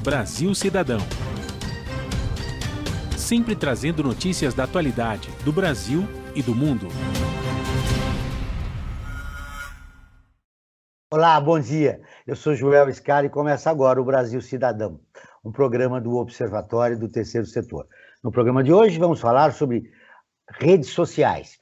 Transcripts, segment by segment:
Brasil Cidadão. Sempre trazendo notícias da atualidade do Brasil e do mundo. Olá, bom dia. Eu sou Joel Scari e começa agora o Brasil Cidadão, um programa do Observatório do Terceiro Setor. No programa de hoje vamos falar sobre redes sociais.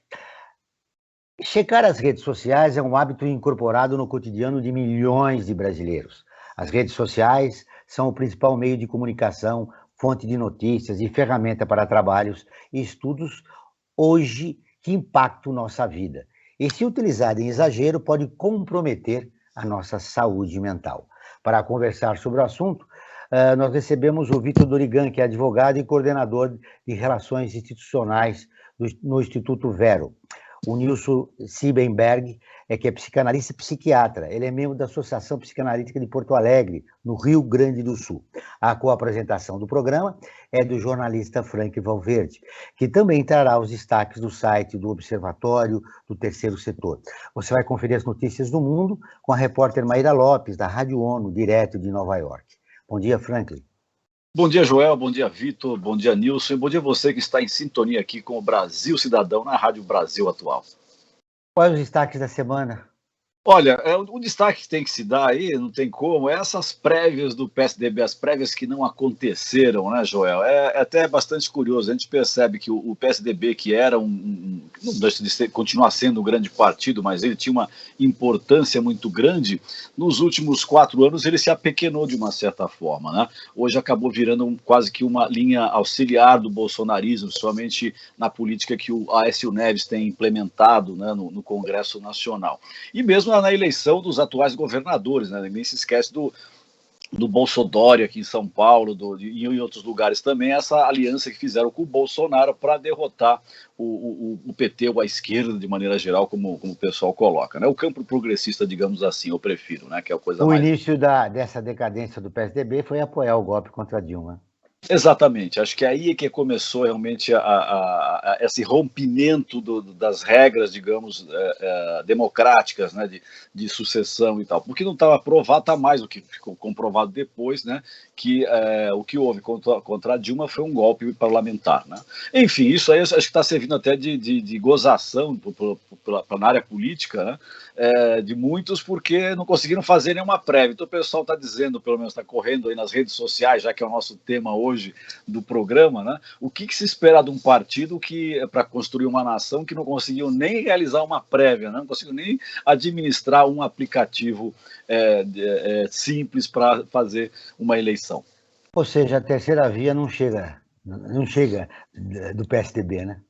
Checar as redes sociais é um hábito incorporado no cotidiano de milhões de brasileiros. As redes sociais são o principal meio de comunicação, fonte de notícias e ferramenta para trabalhos e estudos hoje que impactam nossa vida. E se utilizado em exagero, pode comprometer a nossa saúde mental. Para conversar sobre o assunto, nós recebemos o Vitor Dorigan, que é advogado e coordenador de Relações Institucionais no Instituto Vero. O Nilson Siebenberg, que é psicanalista e psiquiatra. Ele é membro da Associação Psicanalítica de Porto Alegre, no Rio Grande do Sul. A coapresentação do programa é do jornalista Frank Valverde, que também trará os destaques do site do Observatório do Terceiro Setor. Você vai conferir as notícias do mundo com a repórter Maíra Lopes, da Rádio ONU, direto de Nova York. Bom dia, Franklin. Bom dia, Joel, bom dia, Vitor, bom dia, Nilson, e bom dia você que está em sintonia aqui com o Brasil Cidadão na Rádio Brasil Atual. Quais os destaques da semana? Olha, o destaque que tem que se dar aí, não tem como, é essas prévias do PSDB, as prévias que não aconteceram, né, Joel? É até bastante curioso, a gente percebe que o PSDB, que era não deixa de continuar sendo um grande partido, mas ele tinha uma importância muito grande, nos últimos 4 anos ele se apequenou de uma certa forma, né? Hoje acabou virando quase que uma linha auxiliar do bolsonarismo, somente na política que o Aécio Neves tem implementado, né, no Congresso Nacional. E mesmo na eleição dos atuais governadores, né? Ninguém se esquece do Bolsonaro aqui em São Paulo e em outros lugares também, essa aliança que fizeram com o Bolsonaro para derrotar o PT ou a esquerda de maneira geral, como o pessoal coloca, né? O campo progressista, digamos assim, eu prefiro, né? Que é a coisa mais... O início dessa decadência do PSDB foi apoiar o golpe contra Dilma. Exatamente, acho que aí é que começou realmente esse rompimento das regras, digamos, democráticas, né, de sucessão e tal, porque não estava provado, está mais do que ficou comprovado depois, né, que o que houve contra a Dilma foi um golpe parlamentar, né. Enfim, isso aí acho que está servindo até de gozação na área política, né, de muitos, porque não conseguiram fazer nenhuma prévia. Então o pessoal está dizendo, pelo menos está correndo aí nas redes sociais, já que é o nosso tema hoje do programa, né? O que se espera de um partido que, para construir uma nação, que não conseguiu nem realizar uma prévia, né? Não conseguiu nem administrar um aplicativo simples para fazer uma eleição. Ou seja, a terceira via não chega do PSDB, né?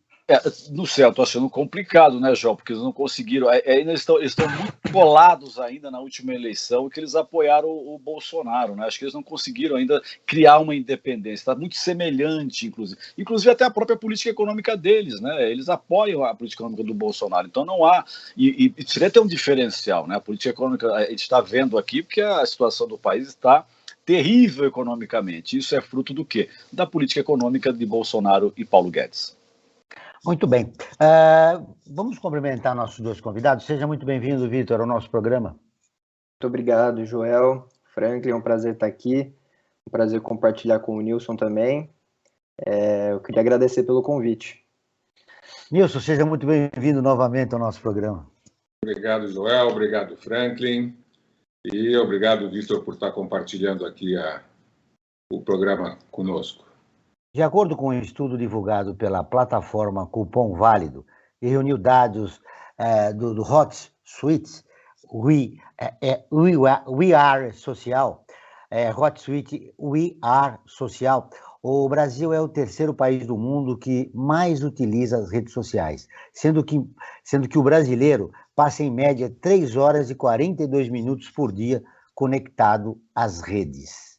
No céu, estou achando complicado, né, João? Porque eles não conseguiram. Eles estão muito colados ainda na última eleição, que eles apoiaram o Bolsonaro, né? Acho que eles não conseguiram ainda criar uma independência. Está muito semelhante, inclusive. Inclusive até a própria política econômica deles, né? Eles apoiam a política econômica do Bolsonaro. Então não há. E seria ter um diferencial, né? A política econômica, a gente está vendo aqui, porque a situação do país está terrível economicamente. Isso é fruto do quê? Da política econômica de Bolsonaro e Paulo Guedes. Muito bem. Vamos cumprimentar nossos 2 convidados. Seja muito bem-vindo, Vitor, ao nosso programa. Muito obrigado, Joel. Franklin, é um prazer estar aqui. Um prazer compartilhar com o Nilson também. Eu queria agradecer pelo convite. Nilson, seja muito bem-vindo novamente ao nosso programa. Obrigado, Joel. Obrigado, Franklin. E obrigado, Vitor, por estar compartilhando aqui o programa conosco. De acordo com um estudo divulgado pela plataforma Cupom Válido, que reuniu dados do HotSuite, We Are Social, HotSuite We Are Social, o Brasil é o terceiro país do mundo que mais utiliza as redes sociais, sendo que o brasileiro passa em média 3 horas e 42 minutos por dia conectado às redes.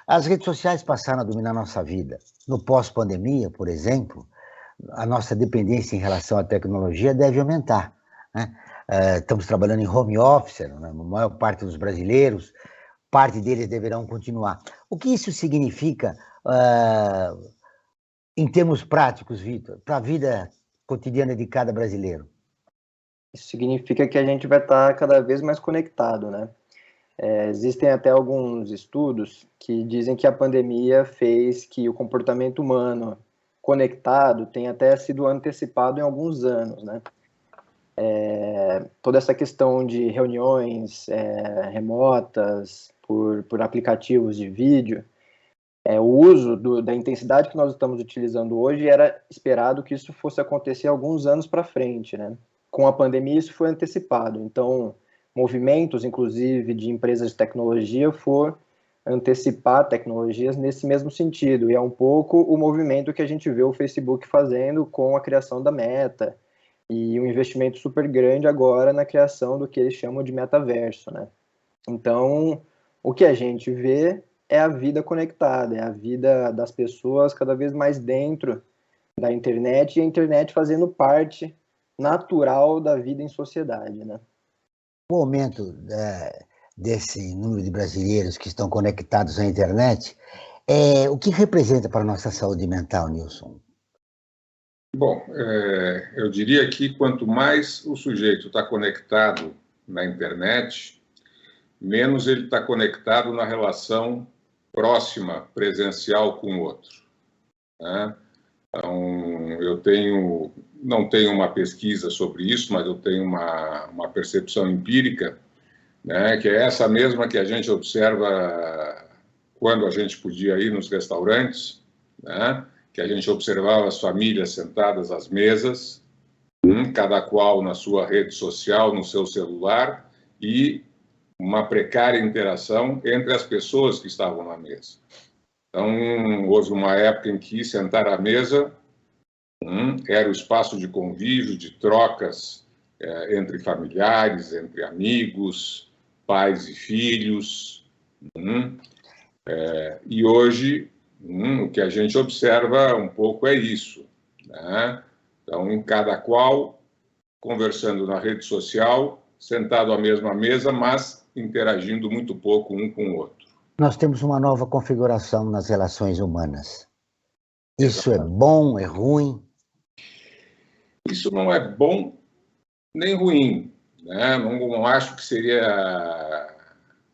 As redes sociais passaram a dominar nossa vida. No pós-pandemia, por exemplo, a nossa dependência em relação à tecnologia deve aumentar, né? Estamos trabalhando em home office, né? A maior parte dos brasileiros, parte deles deverão continuar. O que isso significa em termos práticos, Vitor, para a vida cotidiana de cada brasileiro? Isso significa que a gente vai estar cada vez mais conectado, né? Existem até alguns estudos que dizem que a pandemia fez que o comportamento humano conectado tenha até sido antecipado em alguns anos, né? Toda essa questão de reuniões remotas por aplicativos de vídeo, o uso da intensidade que nós estamos utilizando hoje era esperado que isso fosse acontecer alguns anos para frente, né? Com a pandemia isso foi antecipado, então movimentos, inclusive, de empresas de tecnologia for antecipar tecnologias nesse mesmo sentido, e é um pouco o movimento que a gente vê o Facebook fazendo com a criação da Meta, e um investimento super grande agora na criação do que eles chamam de metaverso, né? Então, o que a gente vê é a vida conectada, é a vida das pessoas cada vez mais dentro da internet, e a internet fazendo parte natural da vida em sociedade, né? O aumento desse número de brasileiros que estão conectados à internet, o que representa para a nossa saúde mental, Nilson? Bom, eu diria que quanto mais o sujeito está conectado na internet, menos ele está conectado na relação próxima, presencial com o outro, né? Então, não tenho uma pesquisa sobre isso, mas eu tenho uma percepção empírica, né, que é essa mesma que a gente observa quando a gente podia ir nos restaurantes, né, que a gente observava as famílias sentadas às mesas, cada qual na sua rede social, no seu celular, e uma precária interação entre as pessoas que estavam na mesa. Então, houve uma época em que sentar à mesa era o espaço de convívio, de trocas entre familiares, entre amigos, pais e filhos. E hoje, o que a gente observa um pouco é isso, né? Então, cada qual conversando na rede social, sentado à mesma mesa, mas interagindo muito pouco um com o outro. Nós temos uma nova configuração nas relações humanas. Isso é bom, é ruim? Isso não é bom nem ruim, né? Não acho que seria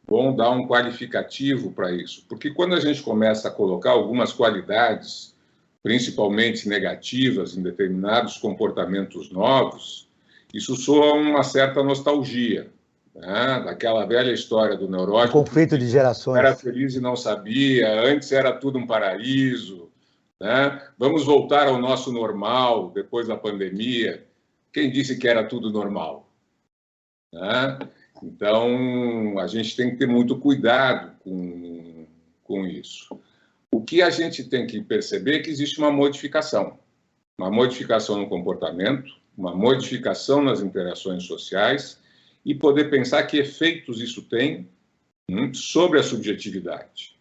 bom dar um qualificativo para isso, porque quando a gente começa a colocar algumas qualidades, principalmente negativas, em determinados comportamentos novos, isso soa uma certa nostalgia, né? Daquela velha história do neurótico. O conflito de gerações. Era feliz e não sabia, antes era tudo um paraíso, né? Vamos voltar ao nosso normal depois da pandemia. Quem disse que era tudo normal, né? Então, a gente tem que ter muito cuidado com isso. O que a gente tem que perceber é que existe uma modificação no comportamento, uma modificação nas interações sociais, e poder pensar que efeitos isso tem sobre a subjetividade.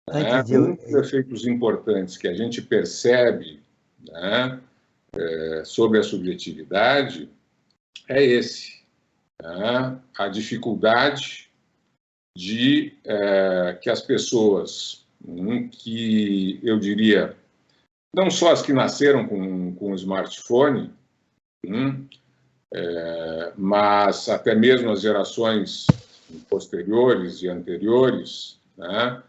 Um dos efeitos importantes que a gente percebe, né, sobre a subjetividade é esse, né, a dificuldade de que as pessoas, que eu diria, não só as que nasceram com o smartphone, mas até mesmo as gerações posteriores e anteriores, né,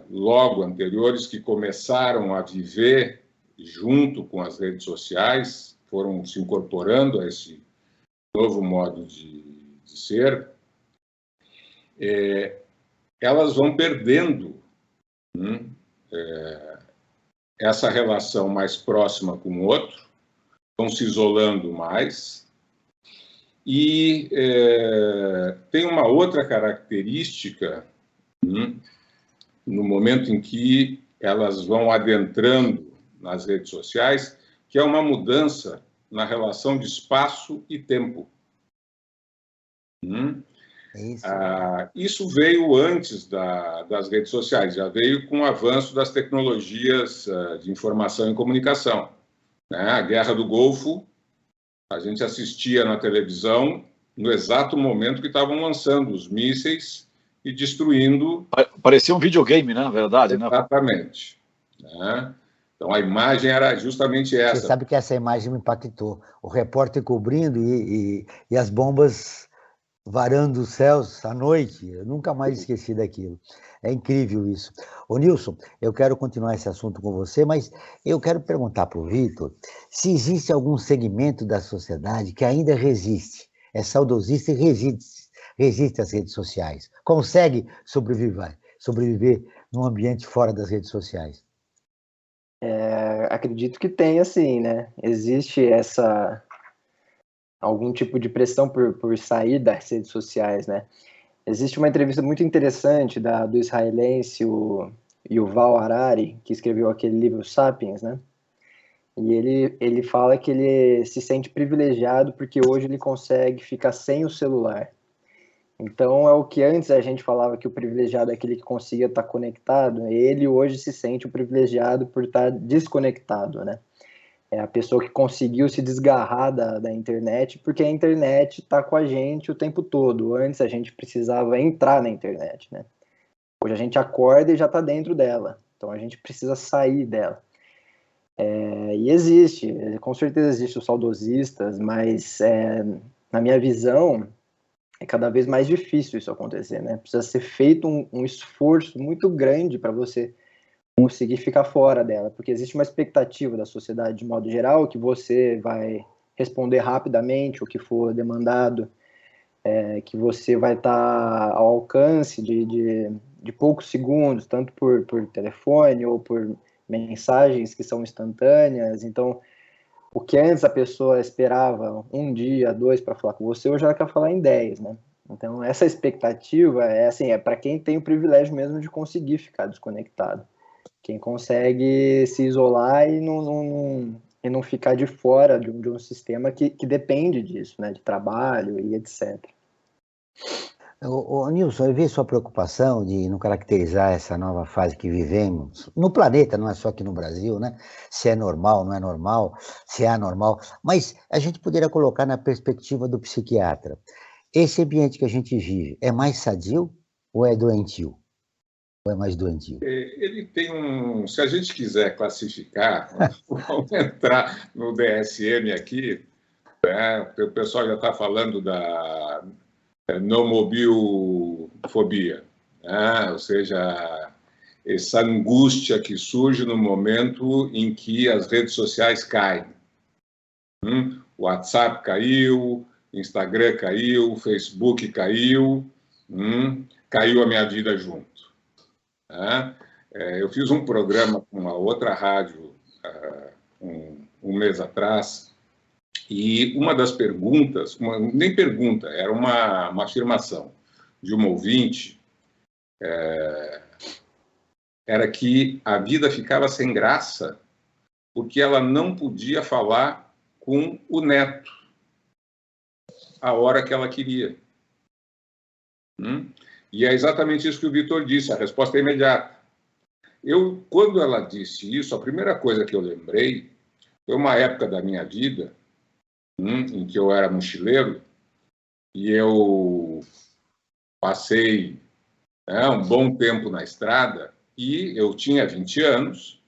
logo anteriores, que começaram a viver junto com as redes sociais, foram se incorporando a esse novo modo de ser, elas vão perdendo essa relação mais próxima com o outro, vão se isolando mais. E tem uma outra característica, no momento em que elas vão adentrando nas redes sociais, que é uma mudança na relação de espaço e tempo. Isso veio antes das redes sociais, já veio com o avanço das tecnologias de informação e comunicação, né? A Guerra do Golfo, a gente assistia na televisão no exato momento que estavam lançando os mísseis e destruindo... Parecia um videogame, né? Na verdade, exatamente, né? Então, a imagem era justamente essa. Você sabe que essa imagem me impactou. O repórter cobrindo e as bombas varando os céus à noite. Eu nunca mais esqueci daquilo. É incrível isso. Ô, Nilson, eu quero continuar esse assunto com você, mas eu quero perguntar para o Vitor se existe algum segmento da sociedade que ainda resiste, é saudosista e resiste às redes sociais, consegue sobreviver num ambiente fora das redes sociais. Acredito que tem, assim, né? Existe algum tipo de pressão por sair das redes sociais, né? Existe uma entrevista muito interessante do israelense, o Yuval Harari, que escreveu aquele livro Sapiens, né? E ele fala que ele se sente privilegiado porque hoje ele consegue ficar sem o celular. Então, é o que antes a gente falava que o privilegiado é aquele que conseguia estar conectado, ele hoje se sente o privilegiado por estar desconectado, né? É a pessoa que conseguiu se desgarrar da internet, porque a internet está com a gente o tempo todo. Antes a gente precisava entrar na internet, né? Hoje a gente acorda e já está dentro dela. Então a gente precisa sair dela. E existe, com certeza existe os saudosistas, mas na minha visão é cada vez mais difícil isso acontecer, né? Precisa ser feito um esforço muito grande para você conseguir ficar fora dela, porque existe uma expectativa da sociedade de modo geral que você vai responder rapidamente o que for demandado, que você vai estar ao alcance de poucos segundos, tanto por telefone ou por mensagens que são instantâneas. Então, o que antes a pessoa esperava 1 dia, 2 para falar com você, hoje ela quer falar em 10, né? Então, essa expectativa é para quem tem o privilégio mesmo de conseguir ficar desconectado. Quem consegue se isolar e não ficar de fora de um sistema que depende disso, né? De trabalho e etc. Nilson, eu vi sua preocupação de não caracterizar essa nova fase que vivemos, no planeta, não é só aqui no Brasil, né? Se é normal, não é normal, se é anormal, mas a gente poderia colocar na perspectiva do psiquiatra. Esse ambiente que a gente vive é mais sadio ou é doentio? Ou é mais doentio? Ele tem se a gente quiser classificar, vamos entrar no DSM aqui, né? O pessoal já está falando da nomobiofobia, né? Ou seja, essa angústia que surge no momento em que as redes sociais caem. O WhatsApp caiu, Instagram caiu, Facebook caiu, caiu a minha vida junto. Eu fiz um programa com uma outra rádio um mês atrás, e uma das perguntas, nem pergunta, era uma afirmação de uma ouvinte, era que a vida ficava sem graça porque ela não podia falar com o neto a hora que ela queria. E é exatamente isso que o Vitor disse, a resposta é imediata. Quando ela disse isso, a primeira coisa que eu lembrei foi uma época da minha vida em que eu era mochileiro e eu passei um bom tempo na estrada e eu tinha 20 anos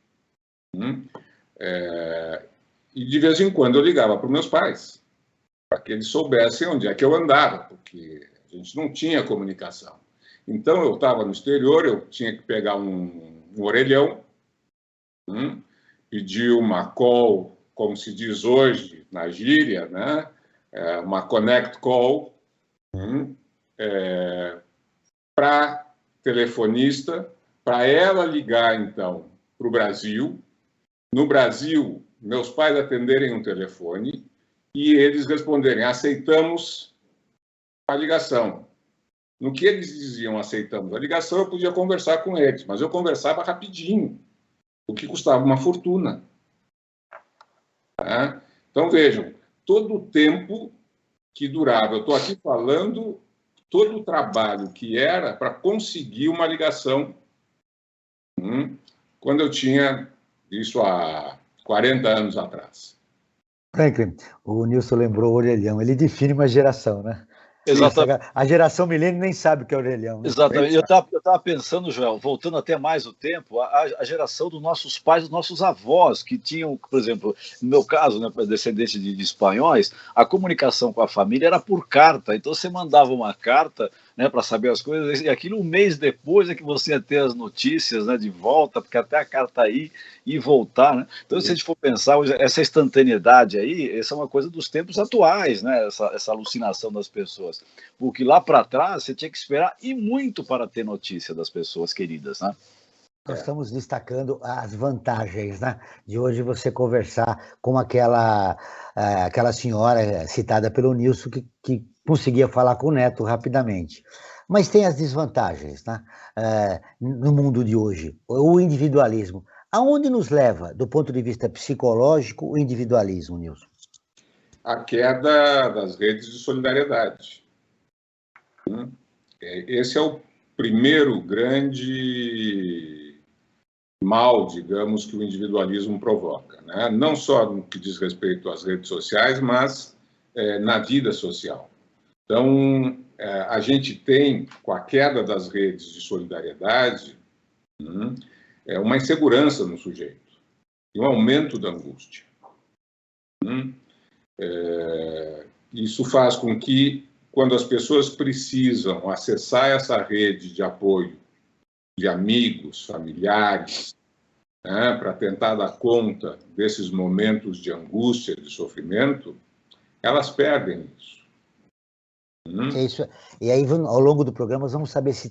e de vez em quando eu ligava para os meus pais para que eles soubessem onde é que eu andava, porque a gente não tinha comunicação. Então eu estava no exterior, eu tinha que pegar um orelhão, pedir uma call, como se diz hoje na gíria, né? Uma connect call, para telefonista, para ela ligar, então, para o Brasil. No Brasil, meus pais atenderem um telefone e eles responderem, aceitamos a ligação. No que eles diziam, aceitamos a ligação, eu podia conversar com eles, mas eu conversava rapidinho, o que custava uma fortuna. Então, vejam, todo o tempo que durava, eu estou aqui falando todo o trabalho que era para conseguir uma ligação, quando eu tinha isso há 40 anos atrás. Franklin, o Nilson lembrou o orelhão, ele define uma geração, né? Exatamente. A geração milênio nem sabe o que é orelhão. Né? Exatamente. Eu estava pensando, Joel, voltando até mais o tempo, a geração dos nossos pais, dos nossos avós, que tinham, por exemplo, no meu caso, né, descendente de espanhóis, a comunicação com a família era por carta. Então você mandava uma carta, né, para saber as coisas, e aquilo um mês depois é que você ia ter as notícias, né, de volta, porque até a carta ir e voltar, né? Então, se a gente for pensar, essa instantaneidade aí, essa é uma coisa dos tempos atuais, né, essa alucinação das pessoas. Porque lá para trás você tinha que esperar e muito para ter notícia das pessoas queridas, né? Nós estamos destacando as vantagens, né, de hoje você conversar com aquela senhora citada pelo Nilson que conseguia falar com o neto rapidamente. Mas tem as desvantagens, né, no mundo de hoje. O individualismo. Aonde nos leva, do ponto de vista psicológico, o individualismo, Nilson? A queda das redes de solidariedade. Esse é o primeiro grande mal, digamos, que o individualismo provoca, né? Não só no que diz respeito às redes sociais, mas na vida social. Então, a gente tem, com a queda das redes de solidariedade, uma insegurança no sujeito e um aumento da angústia. Isso faz com que, quando as pessoas precisam acessar essa rede de apoio de amigos, familiares, né, para tentar dar conta desses momentos de angústia, de sofrimento, elas perdem isso. É isso. E aí, ao longo do programa, nós vamos saber se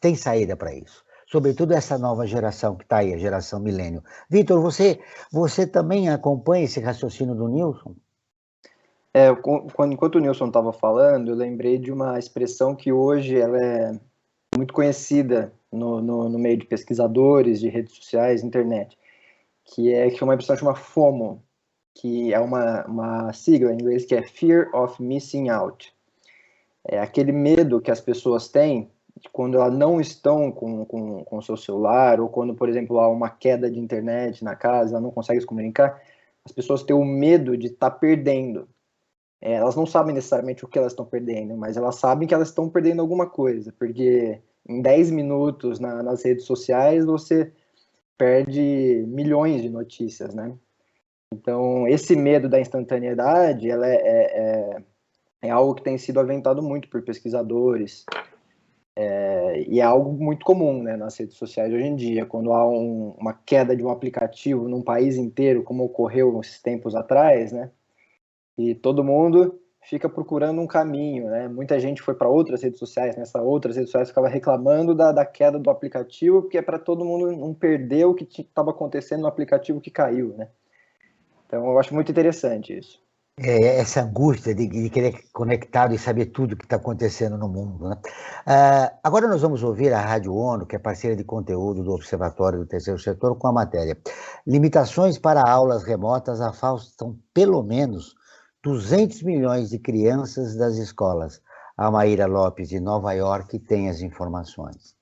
tem saída para isso. Sobretudo essa nova geração que está aí, a geração milênio. Vitor, você também acompanha esse raciocínio do Nilson? Enquanto o Nilson estava falando, eu lembrei de uma expressão que hoje ela é muito conhecida no meio de pesquisadores, de redes sociais, internet, que é uma expressão chamada FOMO, que é uma sigla em inglês que é Fear of Missing Out. É aquele medo que as pessoas têm quando elas não estão com o seu celular, ou quando, por exemplo, há uma queda de internet na casa, ela não consegue se comunicar, as pessoas têm o medo de estar perdendo. Elas não sabem necessariamente o que elas estão perdendo, mas elas sabem que elas estão perdendo alguma coisa, porque em 10 minutos nas redes sociais você perde milhões de notícias, né? Então, esse medo da instantaneidade, ela é algo que tem sido aventado muito por pesquisadores, e é algo muito comum, né, nas redes sociais hoje em dia. Quando há uma queda de um aplicativo num país inteiro, como ocorreu esses tempos atrás, né, e todo mundo fica procurando um caminho, né? Muita gente foi para outras redes sociais, nessas outras redes sociais ficava reclamando da queda do aplicativo, porque é para todo mundo não perder o que estava acontecendo no aplicativo que caiu, né? Então, eu acho muito interessante isso. Essa angústia de querer conectado e saber tudo o que está acontecendo no mundo, né? Agora nós vamos ouvir a Rádio ONU, que é parceira de conteúdo do Observatório do Terceiro Setor, com a matéria Limitações para aulas remotas afastam pelo menos 200 milhões de crianças das escolas. A Maíra Lopes, de Nova York, tem as informações.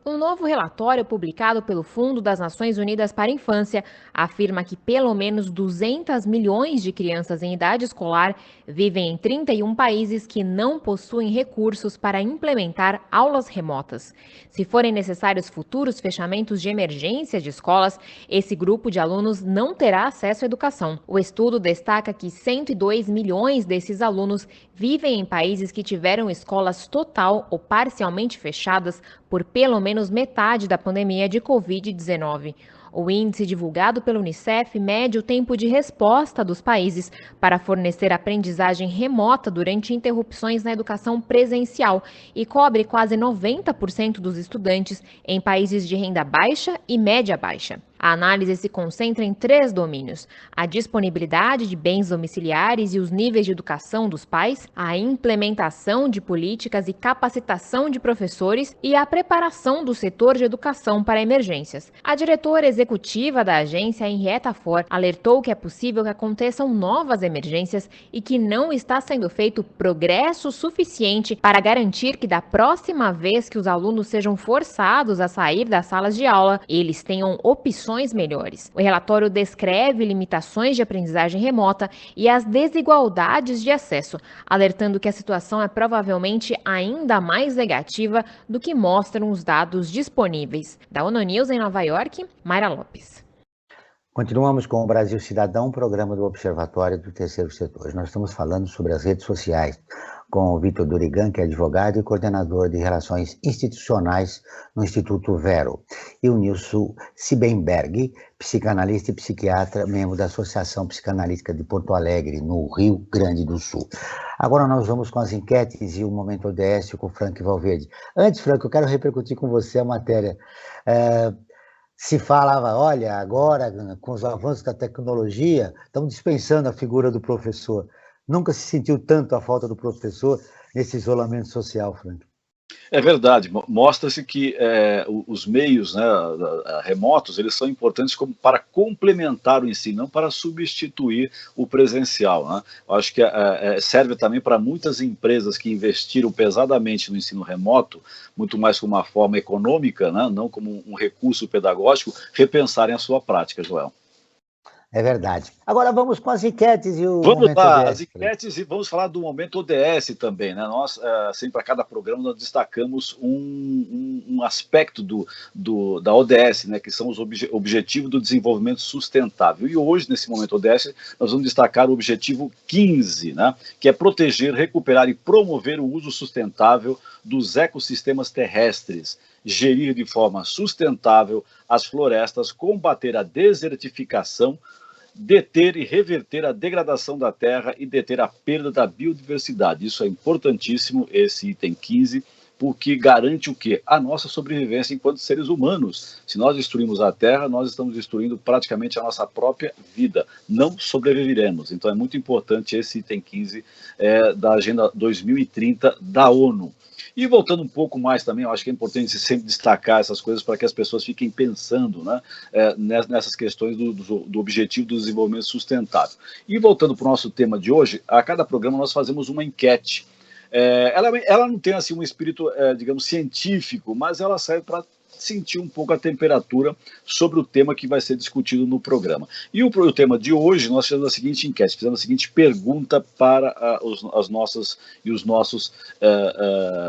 Um novo relatório publicado pelo Fundo das Nações Unidas para a Infância afirma que pelo menos 200 milhões de crianças em idade escolar vivem em 31 países que não possuem recursos para implementar aulas remotas. Se forem necessários futuros fechamentos de emergência de escolas, esse grupo de alunos não terá acesso à educação. O estudo destaca que 102 milhões desses alunos vivem em países que tiveram escolas total ou parcialmente fechadas por pelo menos metade da pandemia de Covid-19. O índice divulgado pela Unicef mede o tempo de resposta dos países para fornecer aprendizagem remota durante interrupções na educação presencial e cobre quase 90% dos estudantes em países de renda baixa e média baixa. A análise se concentra em 3 domínios: a disponibilidade de bens domiciliares e os níveis de educação dos pais, a implementação de políticas e capacitação de professores e a preparação do setor de educação para emergências. A diretora executiva da agência, Henrietta Ford, alertou que é possível que aconteçam novas emergências e que não está sendo feito progresso suficiente para garantir que da próxima vez que os alunos sejam forçados a sair das salas de aula, eles tenham opções condições melhores. O relatório descreve limitações de aprendizagem remota e as desigualdades de acesso, alertando que a situação é provavelmente ainda mais negativa do que mostram os dados disponíveis. Da ONU News em Nova York, Mayra Lopes. Continuamos com o Brasil Cidadão, programa do Observatório do Terceiro Setor. Nós estamos falando sobre as redes sociais com o Vitor Durigan, que é advogado e coordenador de Relações Institucionais no Instituto Vero, e o Nilson Siebenberg, psicanalista e psiquiatra, membro da Associação Psicanalítica de Porto Alegre, no Rio Grande do Sul. Agora nós vamos com as enquetes e o Momento ODS com o Frank Valverde. Antes, Frank, eu quero repercutir com você a matéria. Se falava, olha, agora, com os avanços da tecnologia, estamos dispensando a figura do professor. Nunca se sentiu tanto a falta do professor nesse isolamento social, Frank? É verdade, mostra-se que os meios, né, remotos, eles são importantes como para complementar o ensino, não para substituir o presencial, né? Eu acho que serve também para muitas empresas que investiram pesadamente no ensino remoto, muito mais como uma forma econômica, né, não como um recurso pedagógico, repensarem a sua prática, Joel. É verdade. Agora vamos com as enquetes e o Vamos Momento lá, ODS. as enquetes, e vamos falar do Momento ODS também, né? Nós, sempre a cada programa, nós destacamos um aspecto da ODS, né? Que são os Objetivos do Desenvolvimento Sustentável. E hoje, nesse Momento ODS, nós vamos destacar o objetivo 15, né? Que é proteger, recuperar e promover o uso sustentável dos ecossistemas terrestres, gerir de forma sustentável as florestas, combater a desertificação, deter e reverter a degradação da terra e deter a perda da biodiversidade. Isso é importantíssimo, esse item 15, porque garante o quê? A nossa sobrevivência enquanto seres humanos. Se nós destruímos a terra, nós estamos destruindo praticamente a nossa própria vida. Não sobreviveremos. Então é muito importante esse item 15 da Agenda 2030 da ONU. E voltando um pouco mais também, eu acho que é importante sempre destacar essas coisas para que as pessoas fiquem pensando, né, nessas questões do objetivo do desenvolvimento sustentável. E voltando para o nosso tema de hoje, a cada programa nós fazemos uma enquete. Ela não tem assim um espírito, digamos, científico, mas ela serve para sentir um pouco a temperatura sobre o tema que vai ser discutido no programa. E o tema de hoje, nós fizemos a seguinte enquete, fizemos a seguinte pergunta para os nossos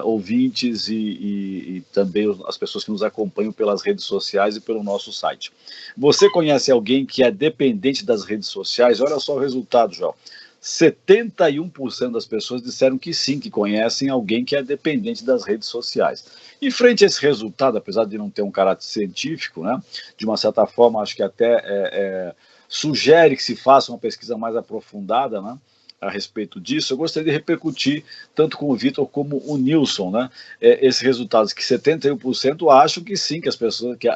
ouvintes e também as pessoas que nos acompanham pelas redes sociais e pelo nosso site. Você conhece alguém que é dependente das redes sociais? Olha só o resultado, João. 71% das pessoas disseram que sim, que conhecem alguém que é dependente das redes sociais. E frente a esse resultado, apesar de não ter um caráter científico, né, de uma certa forma, acho que até sugere que se faça uma pesquisa mais aprofundada, né, a respeito disso, eu gostaria de repercutir, tanto com o Vitor como o Nilson, né, esses resultados, que 71% acham que sim, que as pessoas que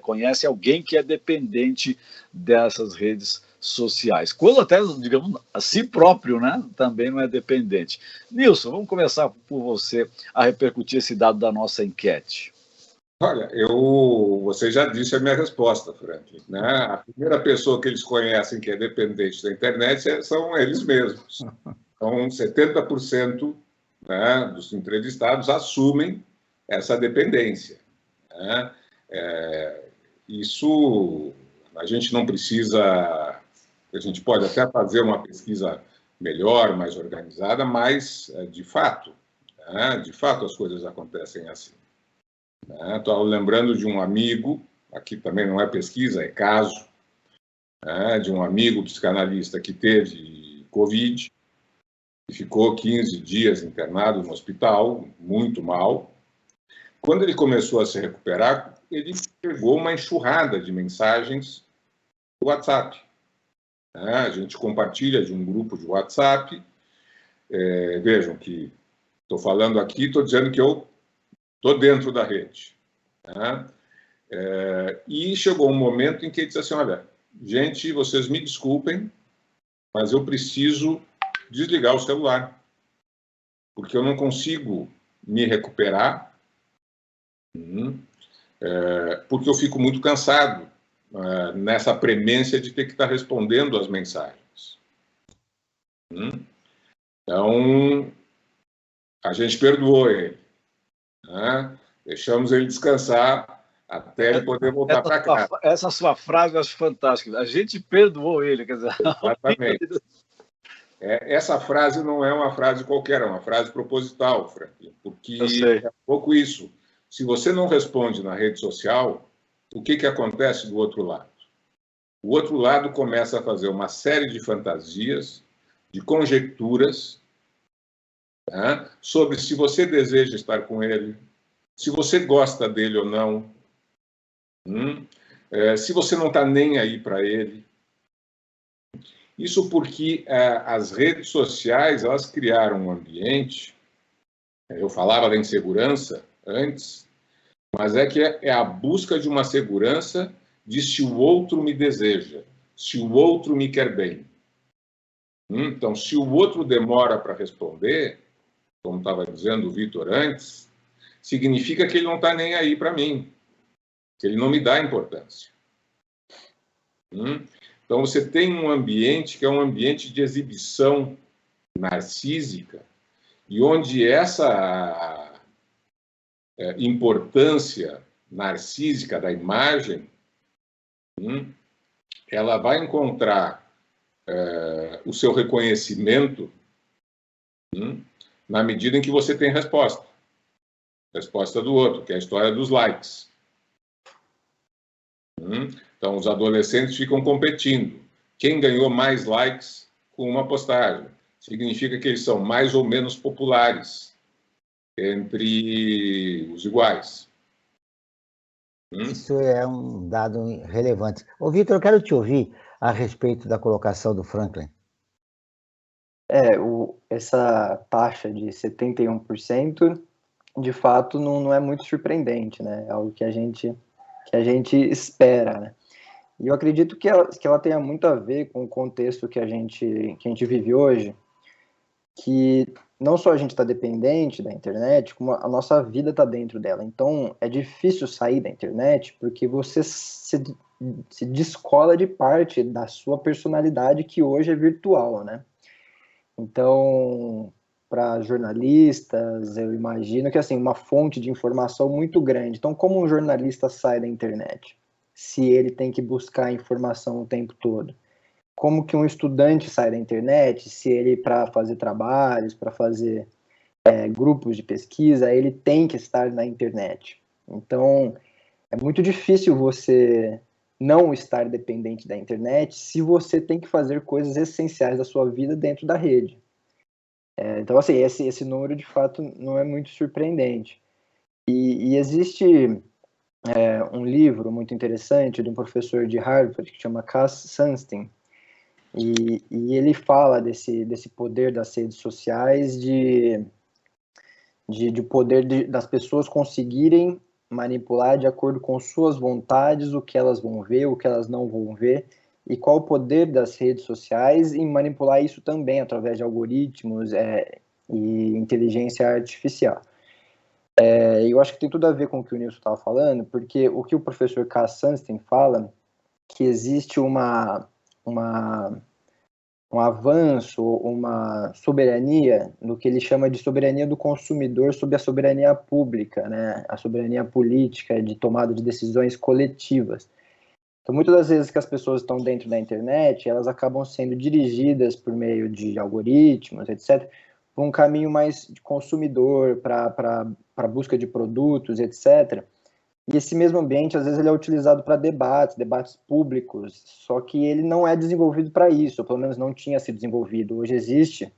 conhecem alguém que é dependente dessas redes sociais, quando até, digamos, a si próprio, né, também não é dependente. Nilson, vamos começar por você a repercutir esse dado da nossa enquete. Olha, você já disse a minha resposta, Frank, né? A primeira pessoa que eles conhecem que é dependente da internet são eles mesmos. Então, 70%, né, dos entrevistados assumem essa dependência, né? Isso a gente não precisa. A gente pode até fazer uma pesquisa melhor, mais organizada, mas, de fato, as coisas acontecem assim. Estou lembrando de um amigo, aqui também não é pesquisa, é caso, de um amigo psicanalista que teve Covid, e ficou 15 dias internado no hospital, muito mal. Quando ele começou a se recuperar, ele pegou uma enxurrada de mensagens do WhatsApp. A gente compartilha de um grupo de WhatsApp. Vejam que estou falando aqui, estou dizendo que eu estou dentro da rede. E chegou um momento em que ele disse assim, olha, gente, vocês me desculpem, mas eu preciso desligar o celular, porque eu não consigo me recuperar, porque eu fico muito cansado nessa premência de ter que estar respondendo às mensagens. Então, a gente perdoou ele, deixamos ele descansar até ele poder voltar para casa. Essa sua frase eu acho fantástica. A gente perdoou ele, quer dizer. Exatamente. Essa frase não é uma frase qualquer, é uma frase proposital, Franklin, porque é um pouco isso. Se você não responde na rede social, o que acontece do outro lado? O outro lado começa a fazer uma série de fantasias, de conjecturas, tá, sobre se você deseja estar com ele, se você gosta dele ou não, se você não está nem aí para ele. Isso porque as redes sociais, elas criaram um ambiente, eu falava da insegurança antes, mas é a busca de uma segurança de se o outro me deseja, se o outro me quer bem. Então, se o outro demora para responder, como estava dizendo o Vitor antes, significa que ele não está nem aí para mim, que ele não me dá importância. Então, você tem um ambiente que é um ambiente de exibição narcísica, e onde essa importância narcísica da imagem, ela vai encontrar o seu reconhecimento na medida em que você tem resposta do outro, que é a história dos likes. Então, os adolescentes ficam competindo. Quem ganhou mais likes com uma postagem? Significa que eles são mais ou menos populares entre os iguais. Isso é um dado relevante. Ô, Vitor, eu quero te ouvir a respeito da colocação do Franklin. Essa taxa de 71%, de fato, não é muito surpreendente, né? É algo que a gente espera, né? E eu acredito que ela tenha muito a ver com o contexto que a gente vive hoje, que não só a gente está dependente da internet, como a nossa vida está dentro dela. Então, é difícil sair da internet porque você se descola de parte da sua personalidade, que hoje é virtual, né? Então, para jornalistas, eu imagino que, assim, uma fonte de informação muito grande. Então, como um jornalista sai da internet, se ele tem que buscar informação o tempo todo? Como que um estudante sai da internet, se ele, para fazer trabalhos, para fazer grupos de pesquisa, ele tem que estar na internet? Então, é muito difícil você não estar dependente da internet se você tem que fazer coisas essenciais da sua vida dentro da rede. Então, assim, esse número, de fato, não é muito surpreendente. E existe um livro muito interessante de um professor de Harvard que chama Cass Sunstein, e ele fala desse poder das redes sociais, de poder das pessoas conseguirem manipular de acordo com suas vontades o que elas vão ver, o que elas não vão ver, e qual o poder das redes sociais em manipular isso também através de algoritmos e inteligência artificial. Eu acho que tem tudo a ver com o que o Nilson estava falando, porque o que o professor Cass Sunstein fala, que existe um avanço, uma soberania, no que ele chama de soberania do consumidor sobre a soberania pública, né? A soberania política de tomada de decisões coletivas. Então, muitas das vezes que as pessoas estão dentro da internet, elas acabam sendo dirigidas por meio de algoritmos, etc., por um caminho mais de consumidor, para busca de produtos, etc., e esse mesmo ambiente, às vezes, ele é utilizado para debates públicos, só que ele não é desenvolvido para isso, ou pelo menos não tinha sido desenvolvido. Hoje existe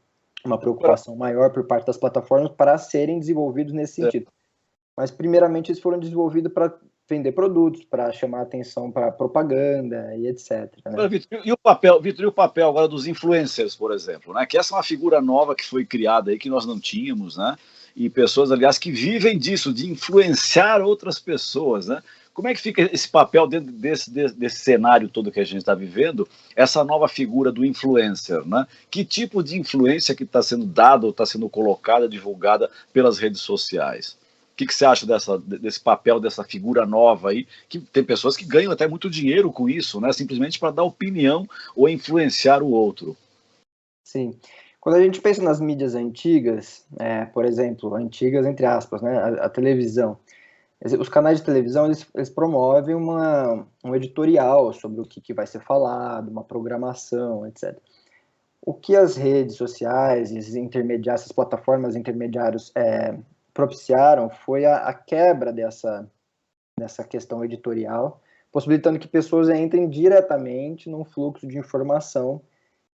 uma preocupação maior por parte das plataformas para serem desenvolvidos nesse sentido. Mas, primeiramente, eles foram desenvolvidos para vender produtos, para chamar atenção para propaganda e etc. Né? Vitor, e o papel agora dos influencers, por exemplo, né? Que essa é uma figura nova que foi criada aí, que nós não tínhamos, né? E pessoas, aliás, que vivem disso, de influenciar outras pessoas, né? Como é que fica esse papel dentro desse cenário todo que a gente está vivendo, essa nova figura do influencer, né? Que tipo de influência que está sendo dada ou está sendo colocada, divulgada pelas redes sociais? O que você acha desse papel, dessa figura nova aí, que tem pessoas que ganham até muito dinheiro com isso, né? Simplesmente para dar opinião ou influenciar o outro? Sim. Quando a gente pensa nas mídias antigas, por exemplo, antigas entre aspas, né, a televisão, Os canais de televisão, eles promovem um editorial sobre o que vai ser falado, uma programação, etc. O que as redes sociais, essas plataformas intermediárias propiciaram foi a quebra dessa questão editorial, possibilitando que pessoas entrem diretamente num fluxo de informação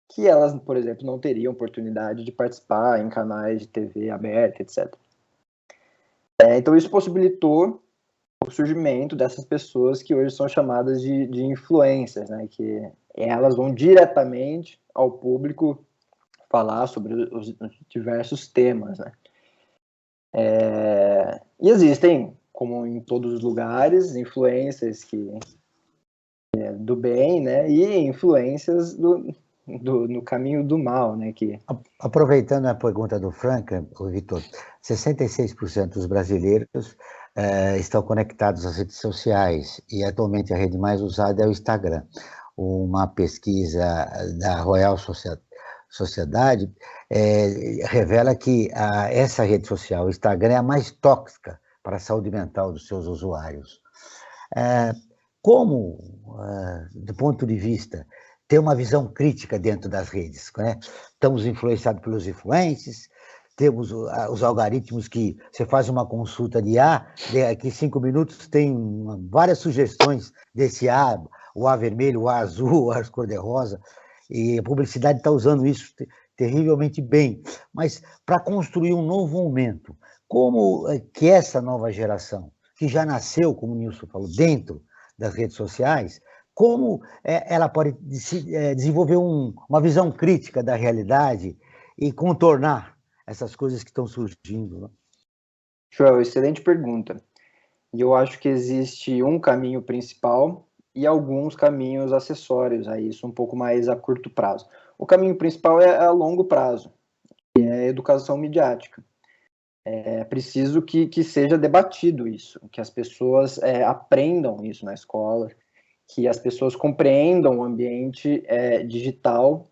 que elas, por exemplo, não teriam oportunidade de participar em canais de TV aberta, etc. Então, isso possibilitou o surgimento dessas pessoas que hoje são chamadas de influencers, né? Que elas vão diretamente ao público falar sobre os diversos temas, né? E existem, como em todos os lugares, influências do bem, né? E influências no caminho do mal, né? Aproveitando a pergunta do Franca, Vitor, 66% dos brasileiros estão conectados às redes sociais e atualmente a rede mais usada é o Instagram. Uma pesquisa da Royal Sociedade revela que essa rede social, o Instagram, é a mais tóxica para a saúde mental dos seus usuários. Como, do ponto de vista, ter uma visão crítica dentro das redes, né? Estamos influenciados pelos influencers, temos os algoritmos que você faz uma consulta de daqui a 5 minutos tem várias sugestões desse o A vermelho, o A azul, o A cor-de-rosa, e a publicidade está usando isso terrivelmente bem. Mas para construir um novo momento, como que essa nova geração, que já nasceu, como o Nilson falou, dentro das redes sociais, como ela pode desenvolver uma visão crítica da realidade e contornar essas coisas que estão surgindo, né? Joel, excelente pergunta. E eu acho que existe um caminho principal e alguns caminhos acessórios a isso, um pouco mais a curto prazo. O caminho principal é a longo prazo, que é a educação midiática. É preciso que seja debatido isso, que as pessoas aprendam isso na escola, que as pessoas compreendam o ambiente digital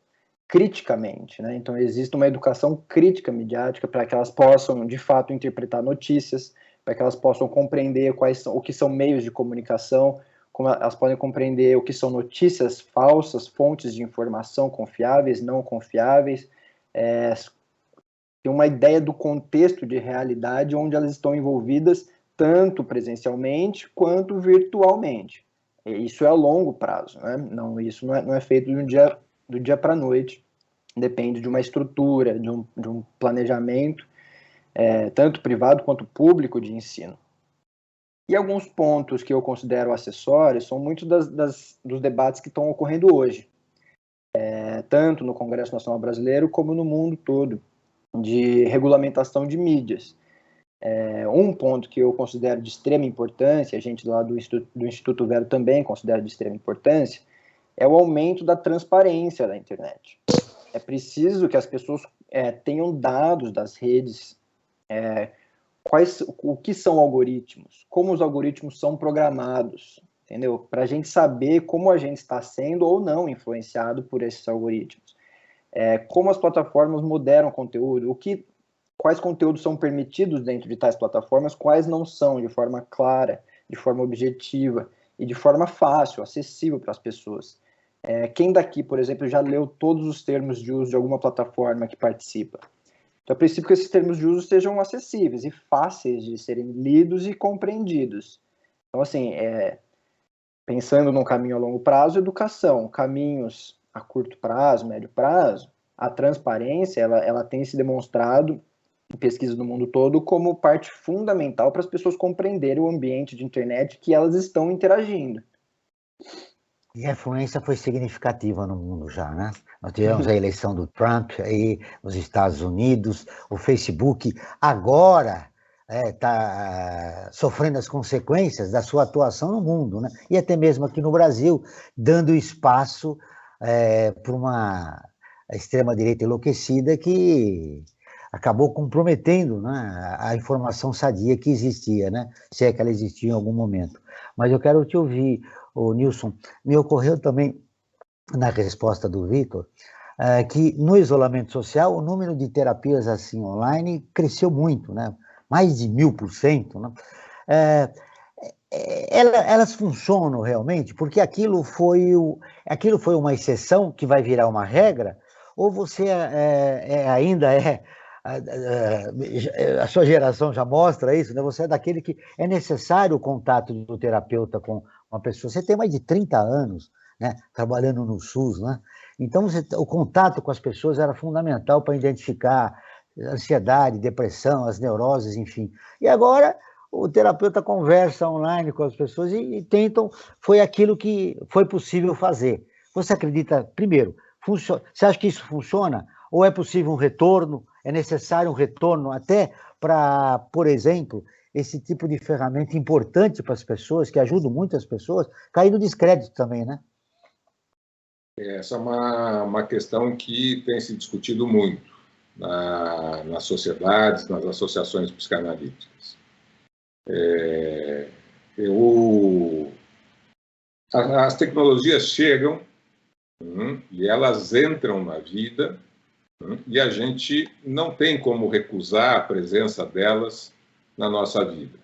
criticamente, né? Então, existe uma educação crítica midiática para que elas possam, de fato, interpretar notícias, para que elas possam compreender o que são meios de comunicação, como elas podem compreender o que são notícias falsas, fontes de informação confiáveis, não confiáveis, ter uma ideia do contexto de realidade onde elas estão envolvidas, tanto presencialmente quanto virtualmente. Isso é a longo prazo, né? Isso não é feito do dia para a noite, depende de uma estrutura, de um planejamento, tanto privado quanto público de ensino. E alguns pontos que eu considero acessórios são muitos dos debates que estão ocorrendo hoje, tanto no Congresso Nacional Brasileiro como no mundo todo, de regulamentação de mídias. Um ponto que eu considero de extrema importância, a gente lá do Instituto Vero também considera de extrema importância, é o aumento da transparência da internet. É preciso que as pessoas tenham dados das redes, o que são algoritmos, como os algoritmos são programados, entendeu? Para a gente saber como a gente está sendo ou não influenciado por esses algoritmos. Como as plataformas moderam conteúdo, quais conteúdos são permitidos dentro de tais plataformas, quais não são, de forma clara, de forma objetiva e de forma fácil, acessível para as pessoas. Quem daqui, por exemplo, já leu todos os termos de uso de alguma plataforma que participa? Então, é preciso que esses termos de uso sejam acessíveis e fáceis de serem lidos e compreendidos. Então, assim, pensando num caminho a longo prazo, educação, caminhos a curto prazo, médio prazo, a transparência, ela tem se demonstrado em pesquisas no mundo todo como parte fundamental para as pessoas compreenderem o ambiente de internet que elas estão interagindo. E a influência foi significativa no mundo já, né? Nós tivemos a eleição do Trump aí nos Estados Unidos, o Facebook agora está sofrendo as consequências da sua atuação no mundo, né? E até mesmo aqui no Brasil, dando espaço para uma extrema-direita enlouquecida que acabou comprometendo, né, a informação sadia que existia, né? Se é que ela existia em algum momento. Mas eu quero te ouvir, Nilson. Me ocorreu também, na resposta do Vitor, que no isolamento social o número de terapias assim online cresceu muito, né? Mais de 1000%, né? elas funcionam realmente porque aquilo foi uma exceção que vai virar uma regra, ou você ainda a sua geração já mostra isso, né? Você é daquele que é necessário o contato do terapeuta com uma pessoa. Você tem mais de 30 anos, né, trabalhando no SUS, né? Então, o contato com as pessoas era fundamental para identificar ansiedade, depressão, as neuroses, enfim. E agora o terapeuta conversa online com as pessoas e tentam, foi aquilo que foi possível fazer. Você acredita, primeiro, você acha que isso funciona? Ou é possível um retorno? É necessário um retorno até para, por exemplo, esse tipo de ferramenta importante para as pessoas, que ajudam muitas pessoas, cair no descrédito também, né? Essa é uma questão que tem se discutido muito nas sociedades, nas associações psicanalíticas. As tecnologias chegam e elas entram na vida e a gente não tem como recusar a presença delas na nossa vida.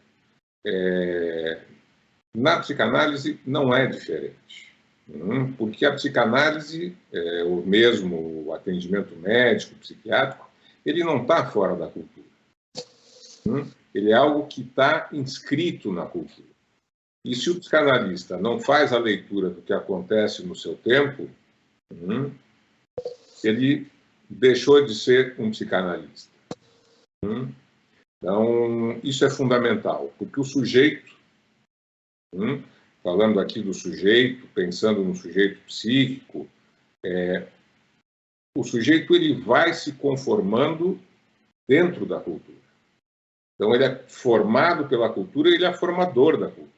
Na psicanálise não é diferente, porque a psicanálise, ou mesmo o atendimento médico, psiquiátrico, ele não está fora da cultura. Ele é algo que está inscrito na cultura. E se o psicanalista não faz a leitura do que acontece no seu tempo, ele deixou de ser um psicanalista. Então, isso é fundamental, porque o sujeito, falando aqui do sujeito, pensando no sujeito psíquico, o sujeito ele vai se conformando dentro da cultura. Então, ele é formado pela cultura e ele é formador da cultura.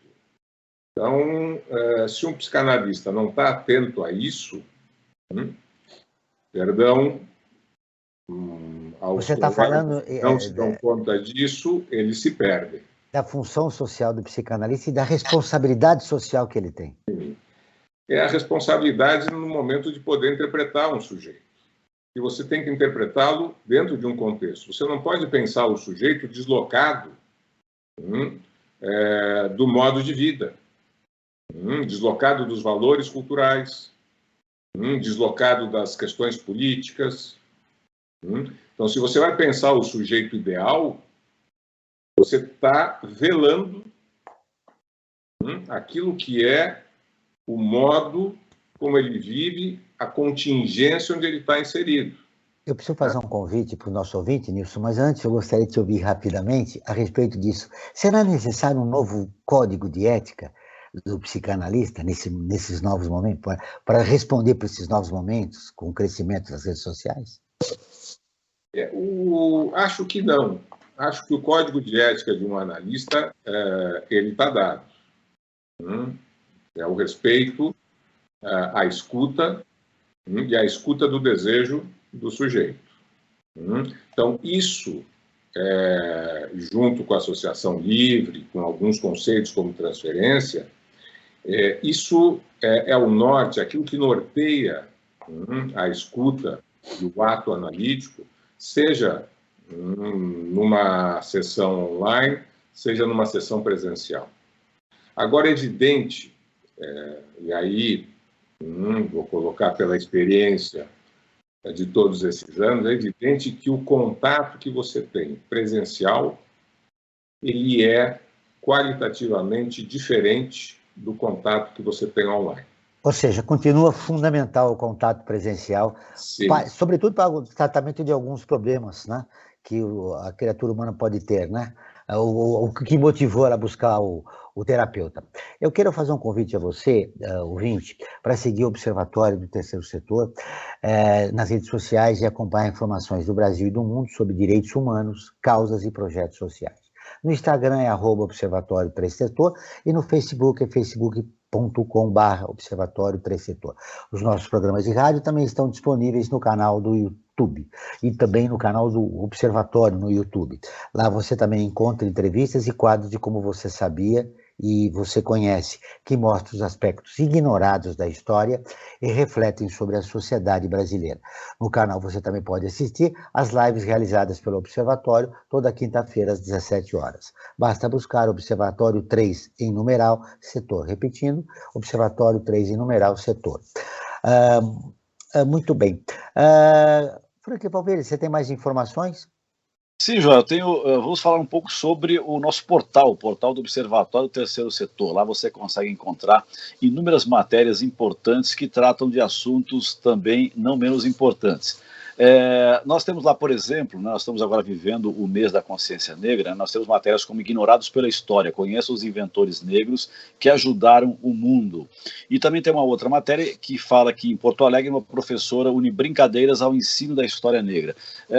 Então, se um psicanalista não está atento a isso, você está falando... não se dão conta disso, eles se perdem. Da função social do psicanalista e da responsabilidade social que ele tem. É a responsabilidade no momento de poder interpretar um sujeito. E você tem que interpretá-lo dentro de um contexto. Você não pode pensar o sujeito deslocado do modo de vida, deslocado dos valores culturais, deslocado das questões políticas. Então, se você vai pensar o sujeito ideal, você está velando aquilo que é o modo como ele vive, a contingência onde ele está inserido. Eu preciso fazer um convite para o nosso ouvinte, Nilson, mas antes eu gostaria de te ouvir rapidamente a respeito disso. Será necessário um novo código de ética do psicanalista nesses novos momentos, para responder para esses novos momentos com o crescimento das redes sociais? Acho que não. Acho que o código de ética de um analista, ele está dado. É o respeito à escuta e à escuta do desejo do sujeito. Então, isso, junto com a associação livre, com alguns conceitos como transferência, isso é o norte, aquilo que norteia a escuta e o ato analítico, seja numa sessão online, seja numa sessão presencial. Agora, é evidente, e aí vou colocar pela experiência de todos esses anos, é evidente que o contato que você tem presencial, ele é qualitativamente diferente do contato que você tem online. Ou seja, continua fundamental o contato presencial, sobretudo para o tratamento de alguns problemas, né, que a criatura humana pode ter, né? O que motivou ela a buscar o terapeuta. Eu quero fazer um convite a você, ouvinte, para seguir o Observatório do Terceiro Setor nas redes sociais e acompanhar informações do Brasil e do mundo sobre direitos humanos, causas e projetos sociais. No Instagram é @Observatório Terceiro Setor e no Facebook é facebook.com/Observatório Terceiro Setor. Os nossos programas de rádio também estão disponíveis no canal do YouTube e também no canal do Observatório no YouTube. Lá você também encontra entrevistas e quadros de Como Você Sabia e você conhece, que mostram os aspectos ignorados da história e refletem sobre a sociedade brasileira. No canal você também pode assistir às lives realizadas pelo Observatório toda quinta-feira às 17 horas. Basta buscar Observatório 3 em numeral setor. Repetindo, Observatório 3 em numeral setor. Muito bem. Franklin Palmieri, você tem mais informações? Sim, Joel, vamos falar um pouco sobre o nosso portal, o portal do Observatório do Terceiro Setor. Lá você consegue encontrar inúmeras matérias importantes que tratam de assuntos também não menos importantes. Nós temos lá, por exemplo, nós estamos agora vivendo o mês da consciência negra, nós temos matérias como Ignorados pela História, conheça os inventores negros que ajudaram o mundo. E também tem uma outra matéria que fala que em Porto Alegre uma professora une brincadeiras ao ensino da história negra.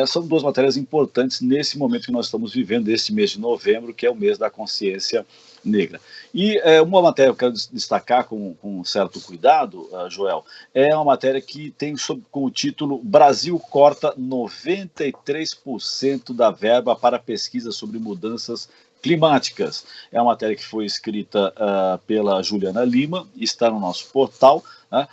São duas matérias importantes nesse momento que nós estamos vivendo, este mês de novembro, que é o mês da consciência negra. E uma matéria que eu quero destacar com um certo cuidado, Joel, é uma matéria que tem com o título Brasil corta 93% da verba para pesquisa sobre mudanças climáticas. É uma matéria que foi escrita pela Juliana Lima, está no nosso portal,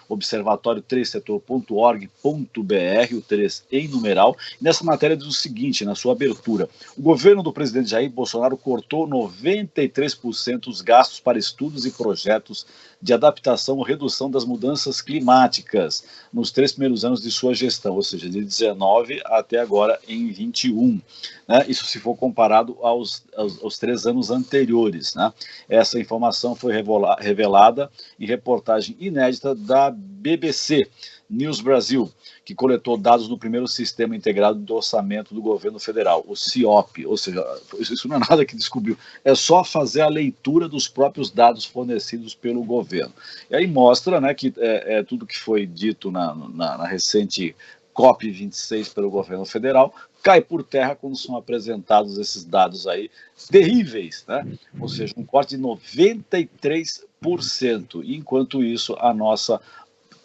observatório3setor.org.br, o 3 em numeral. E nessa matéria diz o seguinte, na sua abertura: o governo do presidente Jair Bolsonaro cortou 93% os gastos para estudos e projetos de adaptação ou redução das mudanças climáticas nos 3 primeiros anos de sua gestão, ou seja, de 19 até agora em 21. Isso se for comparado aos 3 anos anteriores. Essa informação foi revelada em reportagem inédita da BBC News Brasil, que coletou dados do primeiro Sistema Integrado de Orçamento do Governo Federal, o CIOP, ou seja, isso não é nada que descobriu, é só fazer a leitura dos próprios dados fornecidos pelo governo. E aí mostra, que tudo que foi dito na recente COP26 pelo governo federal cai por terra quando são apresentados esses dados aí terríveis, ou seja, um corte de 93%, e enquanto isso a nossa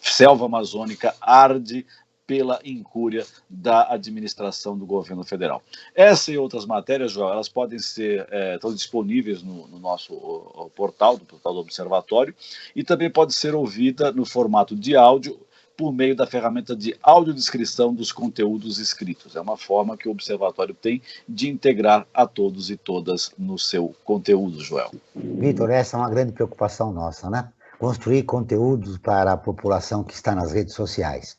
selva amazônica arde pela incúria da administração do governo federal. Essa e outras matérias, João, elas podem ser, estão disponíveis no nosso portal, no portal do Observatório, e também pode ser ouvida no formato de áudio por meio da ferramenta de audiodescrição dos conteúdos escritos. É uma forma que o Observatório tem de integrar a todos e todas no seu conteúdo, Joel. Vitor, essa é uma grande preocupação nossa, construir conteúdos para a população que está nas redes sociais.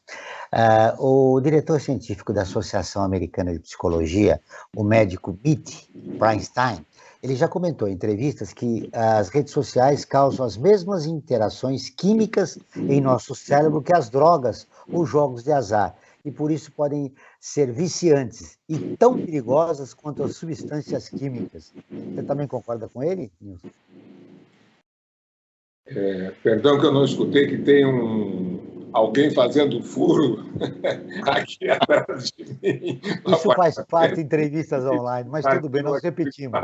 O diretor científico da Associação Americana de Psicologia, o médico Pete Feinstein, ele já comentou em entrevistas que as redes sociais causam as mesmas interações químicas em nosso cérebro que as drogas ou jogos de azar, e por isso podem ser viciantes e tão perigosas quanto as substâncias químicas. Você também concorda com ele, Nilson? Perdão que eu não escutei, que tem alguém fazendo furo aqui atrás de mim. Isso faz parte de entrevistas online, mas tudo bem, nós repetimos.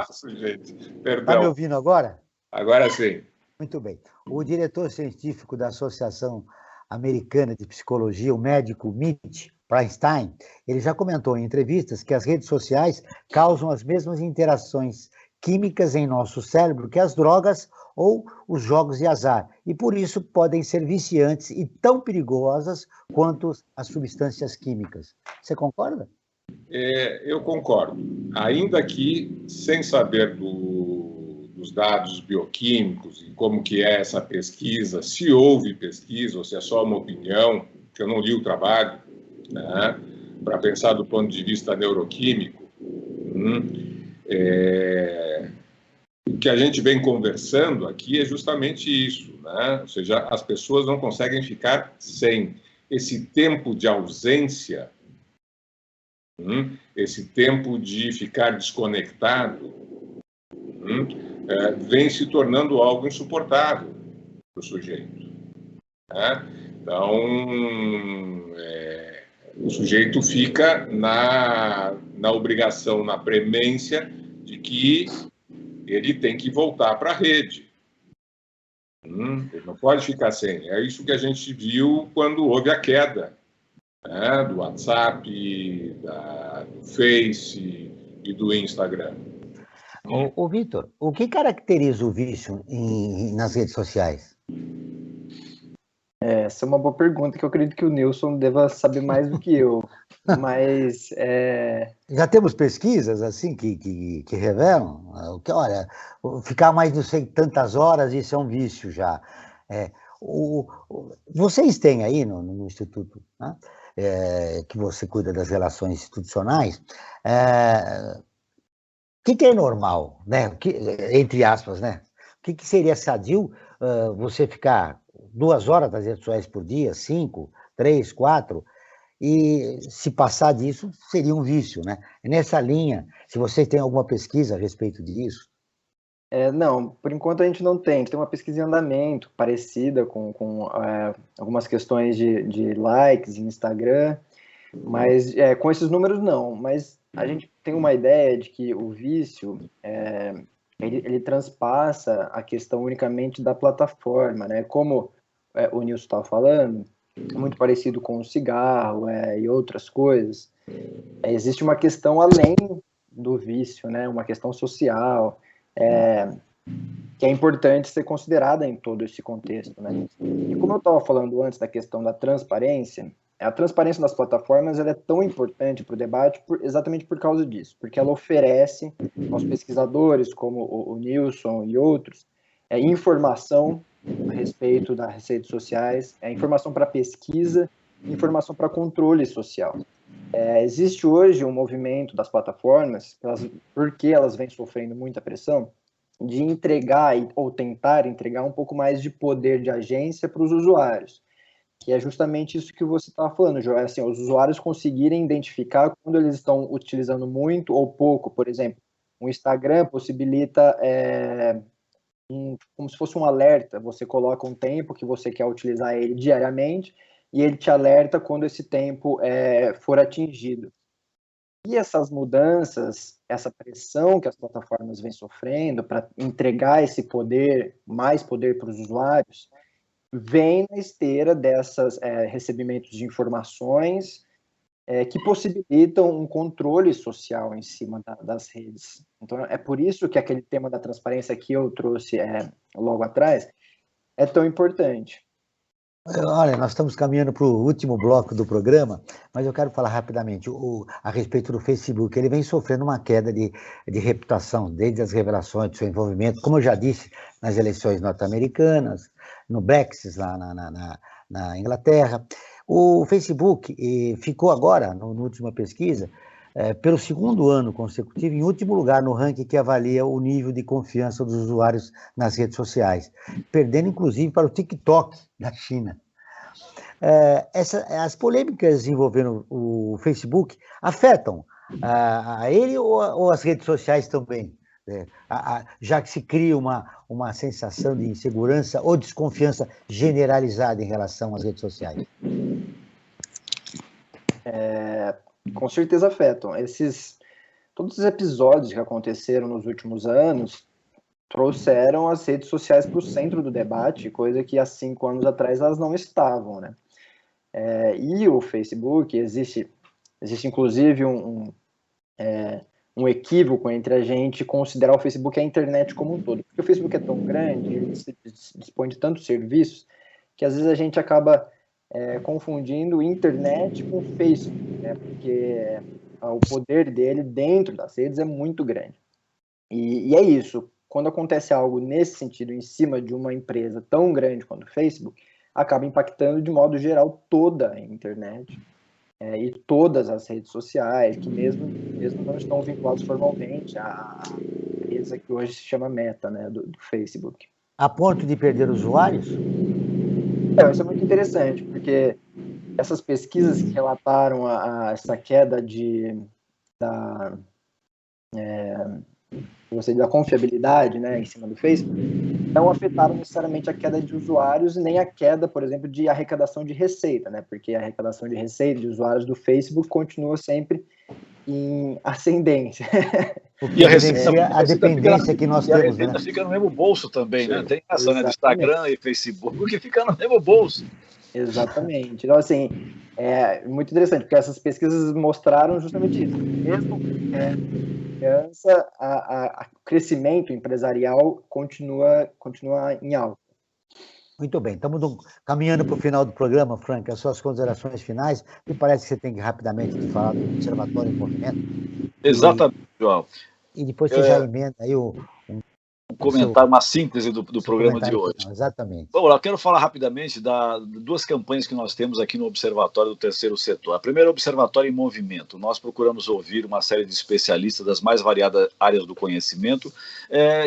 Está me ouvindo agora? Agora sim. Muito bem. O diretor científico da Associação Americana de Psicologia, o médico Mitch Feinstein, ele já comentou em entrevistas que as redes sociais causam as mesmas interações químicas em nosso cérebro que as drogas ou os jogos de azar, e por isso podem ser viciantes e tão perigosas quanto as substâncias químicas. Você concorda? Eu concordo. Ainda que, sem saber dos dados bioquímicos e como que é essa pesquisa, se houve pesquisa ou se é só uma opinião, que eu não li o trabalho, para pensar do ponto de vista neuroquímico, o que a gente vem conversando aqui é justamente isso, Ou seja, as pessoas não conseguem ficar sem esse tempo de ausência, esse tempo de ficar desconectado, vem se tornando algo insuportável para o sujeito. Então, o sujeito fica na obrigação, na premência de que ele tem que voltar para a rede. Ele não pode ficar sem. É isso que a gente viu quando houve a queda do WhatsApp, do Face e do Instagram. Ô Vitor, o que caracteriza o vício nas redes sociais? Essa é uma boa pergunta que eu acredito que o Nilson deva saber mais do que eu. Mas Já temos pesquisas assim que revelam que, olha, ficar mais não sei tantas horas, isso é um vício já. Vocês têm aí no Instituto, né, que você cuida das relações institucionais, o que é normal, né? Entre aspas, né? O que seria sadio você ficar 2 horas nas redes sociais por dia, 5, 3, 4, e se passar disso, seria um vício, né? Nessa linha, se vocês têm alguma pesquisa a respeito disso. Não, por enquanto a gente não tem. Tem uma pesquisa em andamento, parecida com algumas questões de likes em Instagram, mas com esses números não. Mas a gente tem uma ideia de que o vício, ele transpassa a questão unicamente da plataforma, né? Como o Nilson estava falando, muito parecido com o cigarro e outras coisas. Existe uma questão além do vício, né? Uma questão social, que é importante ser considerada em todo esse contexto, né? E como eu estava falando antes da questão da transparência, a transparência das plataformas ela é tão importante para o debate exatamente por causa disso, porque ela oferece aos pesquisadores, como o Nilson e outros, informação a respeito das redes sociais, informação para pesquisa, informação para controle social. Existe hoje um movimento das plataformas, porque elas vêm sofrendo muita pressão, de entregar ou tentar entregar um pouco mais de poder de agência para os usuários, que é justamente isso que você estava falando, João, assim, os usuários conseguirem identificar quando eles estão utilizando muito ou pouco. Por exemplo, o Instagram possibilita como se fosse um alerta, você coloca um tempo que você quer utilizar ele diariamente e ele te alerta quando esse tempo for atingido. E essas mudanças, essa pressão que as plataformas vêm sofrendo para entregar esse poder, mais poder para os usuários, vem na esteira desses recebimentos de informações que possibilitam um controle social em cima das redes. Então, é por isso que aquele tema da transparência que eu trouxe logo atrás é tão importante. Olha, nós estamos caminhando para o último bloco do programa, mas eu quero falar rapidamente a respeito do Facebook. Ele vem sofrendo uma queda de reputação, desde as revelações do seu envolvimento, como eu já disse, nas eleições norte-americanas, no Brexit lá na Inglaterra. O Facebook ficou agora, na última pesquisa, pelo 2º ano consecutivo, em último lugar no ranking que avalia o nível de confiança dos usuários nas redes sociais, perdendo inclusive para o TikTok da China. As polêmicas envolvendo o Facebook afetam a ele ou as redes sociais também? Já que se cria uma sensação de insegurança ou desconfiança generalizada em relação às redes sociais? Com certeza afetam. Todos os episódios que aconteceram nos últimos anos trouxeram as redes sociais para o centro do debate, coisa que há 5 anos atrás elas não estavam, né? E o Facebook, existe inclusive um equívoco entre a gente considerar o Facebook e a internet como um todo. Porque o Facebook é tão grande, ele dispõe de tantos serviços, que às vezes a gente acaba confundindo internet com Facebook, né? Porque o poder dele dentro das redes é muito grande. E é isso, quando acontece algo nesse sentido em cima de uma empresa tão grande quanto o Facebook, acaba impactando de modo geral toda a internet e todas as redes sociais, que mesmo não estão vinculados formalmente à empresa que hoje se chama Meta, né, do Facebook. A ponto de perder usuários? Isso é muito interessante, porque essas pesquisas que relataram essa queda da confiabilidade, né, em cima do Facebook, não afetaram necessariamente a queda de usuários e nem a queda, por exemplo, de arrecadação de receita, né, porque a arrecadação de receita de usuários do Facebook continua sempre em ascendência. E a dependência que nós temos, a receita, né, fica no mesmo bolso também, né? Tem essa, né, do Instagram e Facebook, que fica no mesmo bolso. Exatamente. Então, assim, é muito interessante, porque essas pesquisas mostraram justamente isso. Mesmo confiança, o crescimento empresarial continua em alta. Muito bem, estamos caminhando para o final do programa, Frank, as suas considerações finais. Me parece que você tem que rapidamente falar do Observatório em Movimento. Exatamente, João. E depois você já emenda aí comentário, uma síntese do programa de hoje. Final, exatamente. Bom, eu quero falar rapidamente de duas campanhas que nós temos aqui no Observatório do Terceiro Setor. A primeira é o Observatório em Movimento. Nós procuramos ouvir uma série de especialistas das mais variadas áreas do conhecimento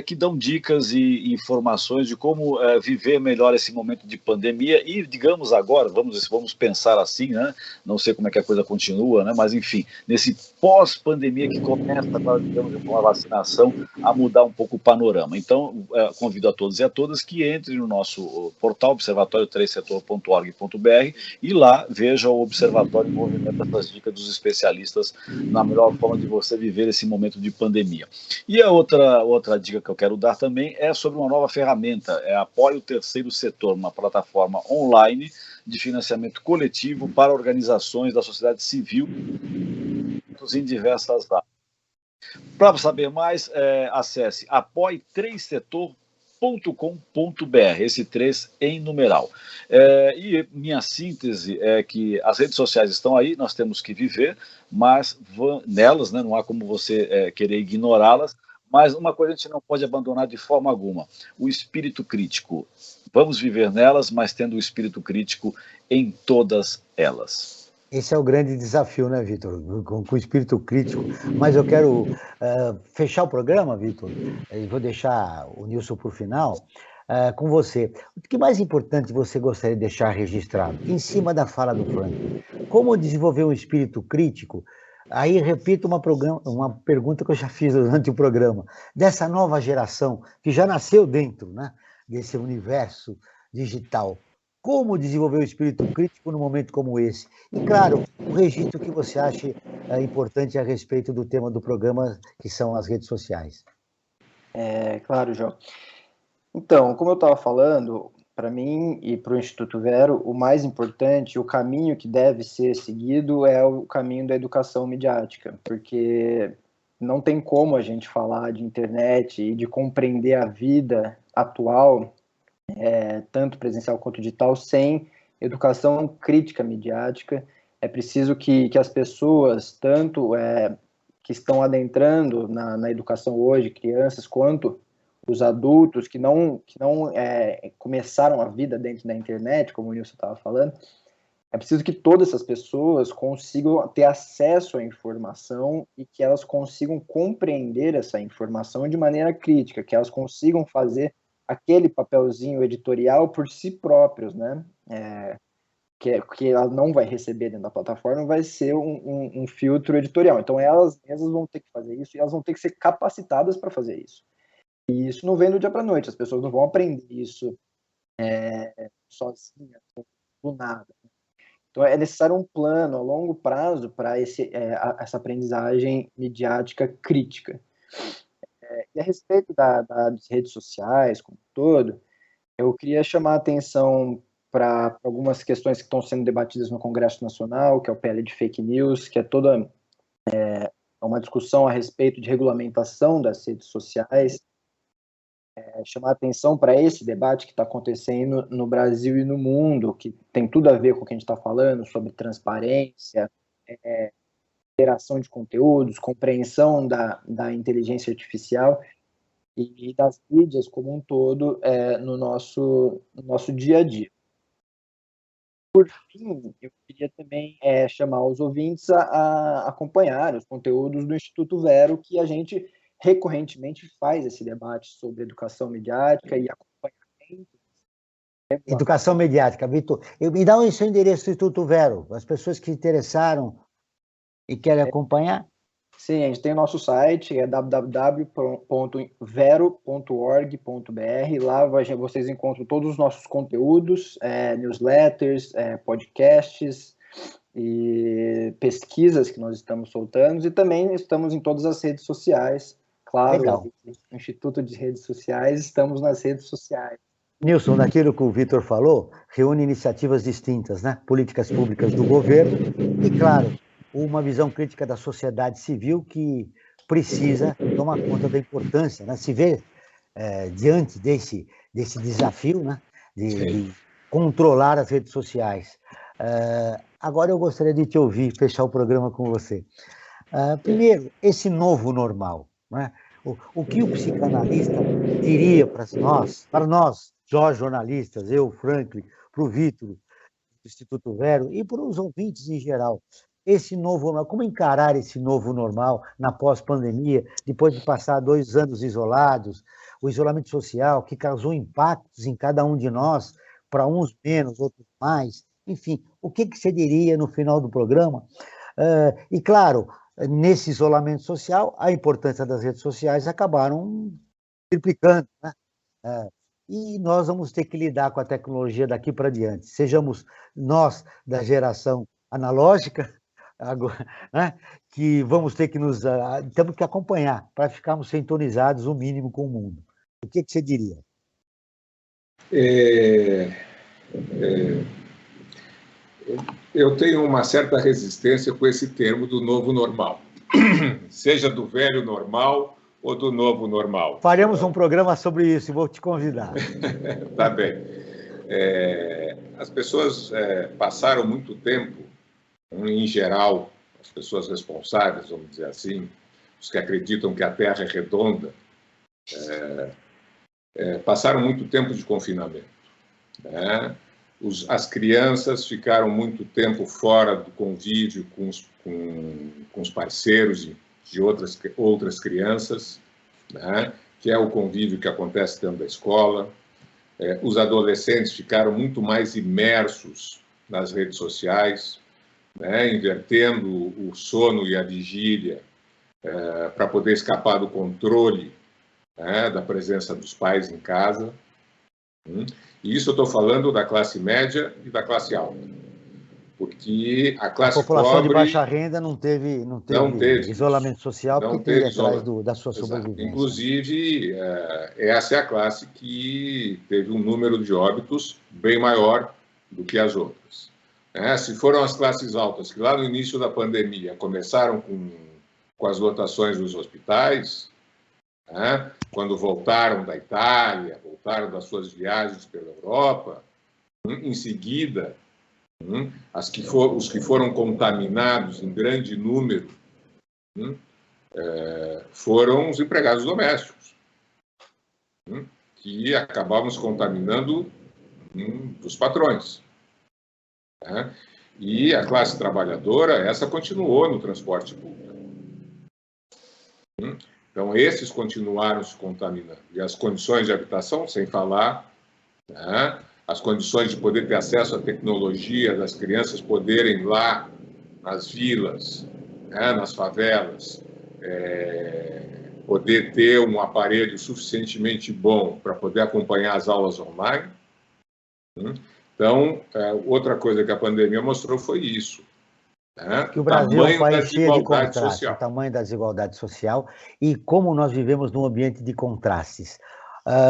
que dão dicas e informações de como viver melhor esse momento de pandemia e, digamos agora, vamos pensar assim, né? Não sei como é que a coisa continua, né? Mas, enfim, nesse pós-pandemia que começa agora, digamos, com a vacinação, a mudar um pouco o panorama. Então, convido a todos e a todas que entrem no nosso portal, observatório3setor.org.br, e lá veja o Observatório em Movimento, essas dicas dos especialistas na melhor forma de você viver esse momento de pandemia. E a outra dica que eu quero dar também é sobre uma nova ferramenta, Apoie o Terceiro Setor, uma plataforma online de financiamento coletivo para organizações da sociedade civil em diversas áreas. Para saber mais, acesse apoie3setor.com.br, esse 3 em numeral. E minha síntese é que as redes sociais estão aí, nós temos que viver, mas nelas, né, não há como você querer ignorá-las, mas uma coisa a gente não pode abandonar de forma alguma, o espírito crítico. Vamos viver nelas, mas tendo o espírito crítico em todas elas. Esse é o grande desafio, né, Vitor? Com o espírito crítico. Mas eu quero fechar o programa, Vitor, e vou deixar o Nilson por final, com você. O que mais importante você gostaria de deixar registrado? Em cima da fala do Frank, como desenvolver um espírito crítico? Aí, repito uma pergunta que eu já fiz durante o programa. Dessa nova geração, que já nasceu dentro, né, desse universo digital, como desenvolver o espírito crítico num momento como esse? E, claro, o registro que você acha importante a respeito do tema do programa, que são as redes sociais. Claro, João. Então, como eu estava falando, para mim e para o Instituto Vero, o mais importante, o caminho que deve ser seguido é o caminho da educação midiática, porque não tem como a gente falar de internet e de compreender a vida atual, tanto presencial quanto digital, sem educação crítica midiática. É preciso que as pessoas, tanto que estão adentrando na educação hoje, crianças, quanto os adultos que não começaram a vida dentro da internet, como o Nilson estava falando, é preciso que todas essas pessoas consigam ter acesso à informação e que elas consigam compreender essa informação de maneira crítica, que elas consigam fazer aquele papelzinho editorial por si próprios, né? Que ela não vai receber dentro da plataforma, vai ser um filtro editorial. Então, elas mesmas vão ter que fazer isso e elas vão ter que ser capacitadas para fazer isso. E isso não vem do dia para a noite, as pessoas não vão aprender isso sozinhas, do nada. Então, é necessário um plano a longo prazo para essa aprendizagem midiática crítica. E a respeito das redes sociais, como um todo, eu queria chamar a atenção para algumas questões que estão sendo debatidas no Congresso Nacional, que é o PL de Fake News, que é toda uma discussão a respeito de regulamentação das redes sociais, chamar a atenção para esse debate que está acontecendo no Brasil e no mundo, que tem tudo a ver com o que a gente está falando, sobre transparência, geração de conteúdos, compreensão da inteligência artificial e das mídias como um todo no nosso dia a dia. Por fim, eu queria também chamar os ouvintes a acompanhar os conteúdos do Instituto Vero, que a gente recorrentemente faz esse debate sobre educação midiática e acompanhamento. Educação midiática, Vitor. Me dá o seu endereço do Instituto Vero, as pessoas que se interessaram e querem acompanhar? Sim, a gente tem o nosso site, www.vero.org.br. Lá vocês encontram todos os nossos conteúdos, newsletters, podcasts e pesquisas que nós estamos soltando, e também estamos em todas as redes sociais. Claro, legal. No Instituto de Redes Sociais, estamos nas redes sociais. Nilson, daquilo que o Vitor falou, reúne iniciativas distintas, né? Políticas públicas do governo e, claro, uma visão crítica da sociedade civil que precisa tomar conta da importância, né? Se vê diante desse desafio, né? De controlar as redes sociais. Agora eu gostaria de te ouvir, fechar o programa com você. Primeiro, esse novo normal, né? O que o psicanalista diria para nós, jornalistas, eu, Franklin, para o Vitor, do Instituto Vero, e para os ouvintes em geral, esse novo normal, como encarar esse novo normal na pós-pandemia, depois de passar 2 anos isolados, o isolamento social que causou impactos em cada um de nós, para uns menos, outros mais, enfim, o que você diria no final do programa? E claro, nesse isolamento social, a importância das redes sociais acabaram triplicando, né? E nós vamos ter que lidar com a tecnologia daqui para diante. Sejamos nós da geração analógica, agora, né? Que vamos ter que temos que acompanhar para ficarmos sintonizados o mínimo com o mundo. O que você diria? Eu tenho uma certa resistência com esse termo do novo normal, seja do velho normal ou do novo normal. Faremos um programa sobre isso e vou te convidar. Tá bem. As pessoas passaram muito tempo, em geral, as pessoas responsáveis, vamos dizer assim, os que acreditam que a Terra é redonda, passaram muito tempo de confinamento, né? As crianças ficaram muito tempo fora do convívio com os parceiros de outras crianças, né? Que é o convívio que acontece dentro da escola. Os adolescentes ficaram muito mais imersos nas redes sociais, né? Invertendo o sono e a vigília para poder escapar do controle, né? Da presença dos pais em casa. E isso eu estou falando da classe média e da classe alta, porque a classe pobre... A população de baixa renda não teve isolamento social, não porque teve atrás da sua sobrevivência. Inclusive, essa é a classe que teve um número de óbitos bem maior do que as outras. Se foram as classes altas que lá no início da pandemia começaram com as lotações dos hospitais, quando voltaram da Itália, voltaram das suas viagens pela Europa, em seguida, os que foram contaminados em grande número foram os empregados domésticos, que acabavam se contaminando dos patrões. E a classe trabalhadora, essa continuou no transporte público. Então, esses continuaram se contaminando. E as condições de habitação, sem falar, né? As condições de poder ter acesso à tecnologia, das crianças poderem ir lá nas vilas, né? Nas favelas, poder ter um aparelho suficientemente bom para poder acompanhar as aulas online. Então, outra coisa que a pandemia mostrou foi isso. Que o Brasil é um país cheio de contrastes, o tamanho da desigualdade social e como nós vivemos num ambiente de contrastes.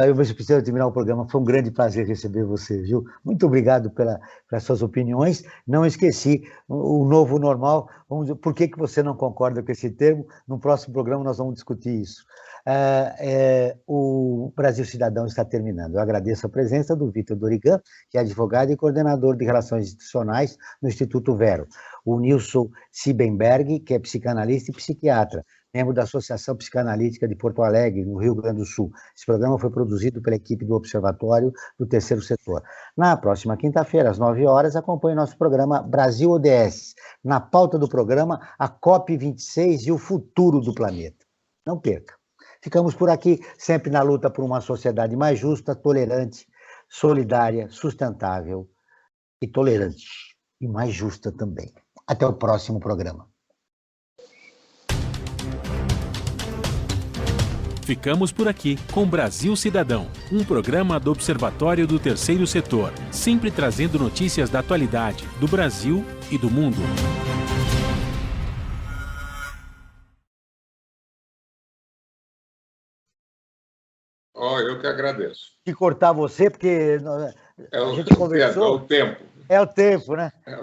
Eu preciso terminar o programa, foi um grande prazer receber você, viu? Muito obrigado pelas suas opiniões. Não esqueci, o novo normal, vamos dizer, por que você não concorda com esse termo? No próximo programa nós vamos discutir isso. O Brasil Cidadão está terminando. Eu agradeço a presença do Vitor Dorigan, que é advogado e coordenador de Relações Institucionais no Instituto Vero. O Nilson Siebenberg, que é psicanalista e psiquiatra, membro da Associação Psicanalítica de Porto Alegre, no Rio Grande do Sul. Esse programa foi produzido pela equipe do Observatório do Terceiro Setor. Na próxima quinta-feira, às 9 horas, acompanhe nosso programa Brasil ODS. Na pauta do programa, a COP26 e o futuro do planeta. Não perca. Ficamos por aqui, sempre na luta por uma sociedade mais justa, tolerante, solidária, sustentável e tolerante. E mais justa também. Até o próximo programa. Ficamos por aqui com Brasil Cidadão, um programa do Observatório do Terceiro Setor, sempre trazendo notícias da atualidade, do Brasil e do mundo. Eu que agradeço. De cortar você, porque a gente conversou... É o tempo. É o tempo, né?